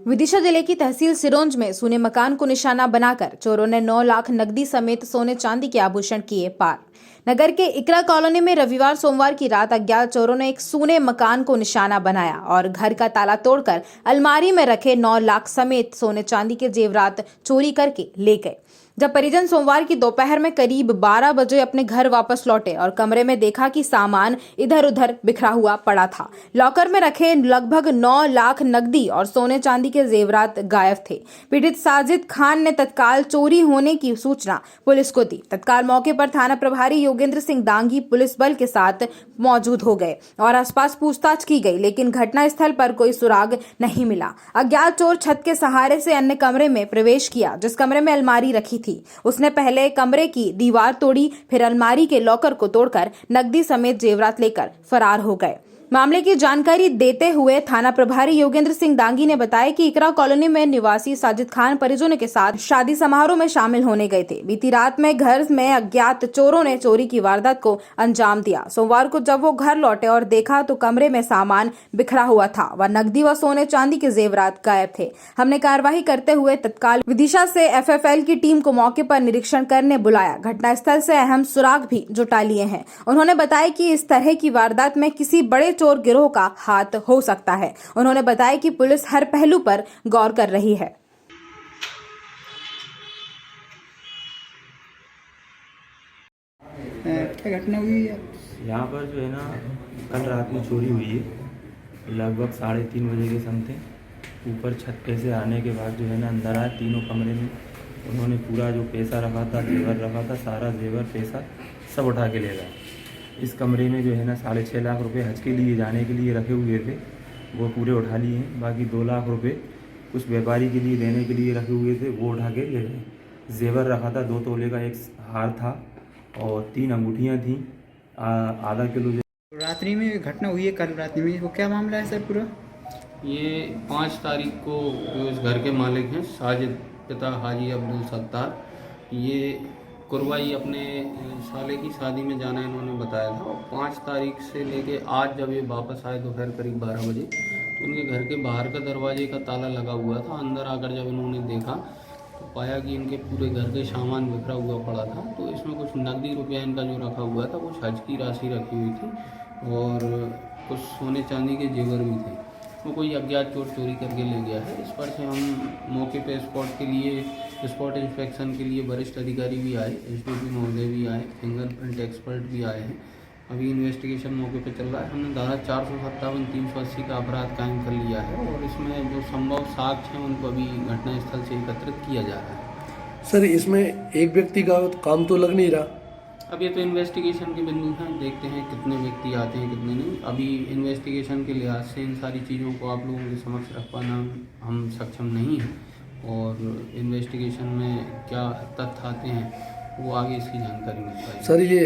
विदिशा जिले की तहसील सिरोंज में सोने मकान को निशाना बनाकर चोरों ने 9 लाख नकदी समेत सोने चांदी के आभूषण किए पार। नगर के इकरा कॉलोनी में रविवार सोमवार की रात अज्ञात चोरों ने एक सोने मकान को निशाना बनाया और घर का ताला तोड़कर अलमारी में रखे 9 लाख समेत सोने चांदी के जेवरात चोरी करके ले गए। जब परिजन सोमवार की दोपहर में करीब 12 बजे अपने घर वापस लौटे और कमरे में देखा कि सामान इधर उधर बिखरा हुआ पड़ा था। लॉकर में रखे लगभग 9 लाख नकदी और सोने चांदी के जेवरात गायब थे। पीड़ित साजिद खान ने तत्काल चोरी होने की सूचना पुलिस को दी। तत्काल मौके पर थाना प्रभारी योगेंद्र सिंह दांगी पुलिस बल के साथ मौजूद हो गए और आसपास पूछताछ की गई, लेकिन घटनास्थल पर कोई सुराग नहीं मिला। अज्ञात चोर छत के सहारे से अन्य कमरे में प्रवेश किया, जिस कमरे में अलमारी रखी थी। उसने पहले कमरे की दीवार तोड़ी, फिर अलमारी के लॉकर को तोड़कर नकदी समेत जेवरात लेकर फरार हो गए। मामले की जानकारी देते हुए थाना प्रभारी योगेंद्र सिंह दांगी ने बताया कि इकरा कॉलोनी में निवासी साजिद खान परिजनों के साथ शादी समारोह में शामिल होने गए थे। बीती रात में घर में अज्ञात चोरों ने चोरी की वारदात को अंजाम दिया। सोमवार को जब वो घर लौटे और देखा तो कमरे में सामान बिखरा हुआ था व नकदी व सोने चांदी के जेवरात गायब थे। हमने कार्रवाई करते हुए तत्काल विदिशा से FFL की टीम को मौके पर निरीक्षण करने बुलाया। घटनास्थल से अहम सुराग भी जुटा लिए हैं। उन्होंने बताया कि इस तरह की वारदात में किसी बड़े चोर गिरोह का हाथ हो सकता है। उन्होंने बताया कि पुलिस हर पहलू पर गौर कर रही है। क्या घटना हुई है? यहाँ पर जो है ना, कल रात में चोरी हुई है लगभग 3:30 बजे के समथिंग। ऊपर छत पे से आने के बाद जो है ना, अंदर आए तीनों कमरे में। उन्होंने पूरा जो पैसा रखा था, जेवर रखा था, सारा जेवर पैसा सब उठा के ले गए। इस कमरे में जो है ना 6.5 लाख रुपए हज के लिए जाने के लिए रखे हुए थे, वो पूरे उठा लिए हैं। बाकी 2 लाख रुपए कुछ व्यापारी के लिए देने के लिए रखे हुए थे, वो उठा के ले गए। जेवर रखा था, 2 तोले का एक हार था और 3 अंगूठियाँ थीं, आधा किलो। रात्रि में घटना हुई है, कल रात्रि में, वो क्या मामला है सर पूरा? ये 5 तारीख को जो इस घर के मालिक हैं साजिद पिता हाजी अब्दुल सत्तार, ये कुरवाई अपने साले की शादी में जाना इन्होंने बताया था। और 5 तारीख से लेके आज जब ये वापस आए दोपहर करीब 12 बजे, तो उनके घर के बाहर का दरवाजे का ताला लगा हुआ था। अंदर आकर जब इन्होंने देखा तो पाया कि इनके पूरे घर के सामान बिखरा हुआ पड़ा था। तो इसमें कुछ नकदी रुपया इनका जो रखा हुआ था, कुछ हज की राशि रखी हुई थी और कुछ सोने चांदी के जेवर भी थे। वो कोई अज्ञात चोर चोरी करके ले गया है। इस पर से हम मौके पे स्पॉट इंस्पेक्शन के लिए वरिष्ठ अधिकारी भी आए, SDP महोदय भी आए, फिंगरप्रिंट एक्सपर्ट भी आए हैं। अभी इन्वेस्टिगेशन मौके पे चल रहा है। हमने धारा 457, 380 का अपराध कायम कर लिया है और इसमें जो संभव साक्ष्य हैं उनको अभी घटनास्थल से एकत्रित किया जा रहा है। सर, इसमें एक व्यक्ति का काम तो लग नहीं रहा। अब ये तो इन्वेस्टिगेशन के बिंदु हैं, देखते हैं कितने व्यक्ति आते हैं कितने नहीं। अभी इन्वेस्टिगेशन के लिहाज से इन सारी चीज़ों को आप लोगों के समक्ष रख पाना हम सक्षम नहीं हैं और इन्वेस्टिगेशन में क्या तथ्य आते हैं वो आगे इसकी जानकारी मिल पाएगी। सर, ये